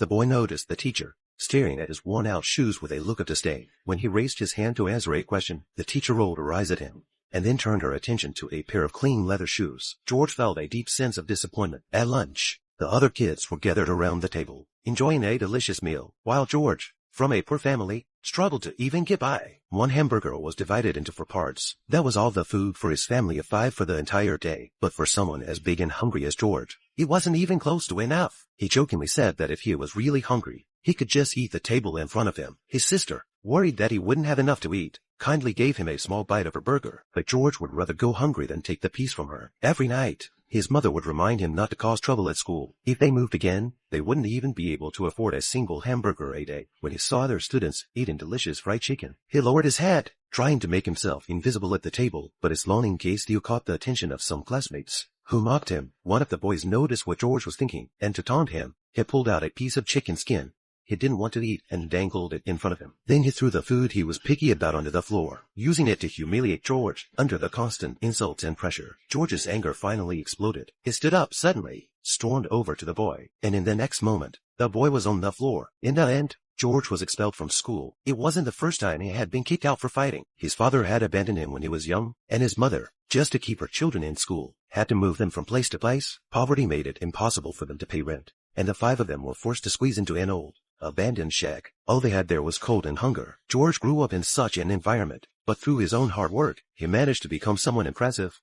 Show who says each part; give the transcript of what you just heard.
Speaker 1: The boy noticed the teacher staring at his worn-out shoes with a look of disdain. When he raised his hand to answer a question, the teacher rolled her eyes at him and then turned her attention to a pair of clean leather shoes. George felt a deep sense of disappointment. At lunch, the other kids were gathered around the table, enjoying a delicious meal, while George, from a poor family, struggled to even get by. One hamburger was divided into 4 parts. That was all the food for his family of 5 for the entire day. But for someone as big and hungry as George, it wasn't even close to enough. He jokingly said that if he was really hungry, he could just eat the table in front of him. His sister, worried that he wouldn't have enough to eat, kindly gave him a small bite of her burger, but George would rather go hungry than take the piece from her. Every night, his mother would remind him not to cause trouble at school. If they moved again, they wouldn't even be able to afford a single hamburger a day. When he saw other students eating delicious fried chicken, he lowered his head, trying to make himself invisible at the table, but his longing gaze still caught the attention of some classmates, who mocked him. One of the boys noticed what George was thinking, and to taunt him, he pulled out a piece of chicken skin he didn't want to eat and dangled it in front of him. Then he threw the food he was picky about onto the floor, using it to humiliate George. Under the constant insults and pressure, George's anger finally exploded. He stood up suddenly, stormed over to the boy, and in the next moment, the boy was on the floor. In the end, George was expelled from school. It wasn't the first time he had been kicked out for fighting. His father had abandoned him when he was young, and his mother, just to keep her children in school, had to move them from place to place. Poverty made it impossible for them to pay rent, and the 5 of them were forced to squeeze into an old, abandoned shack. All they had there was cold and hunger. George grew up in such an environment, but through his own hard work, he managed to become someone impressive.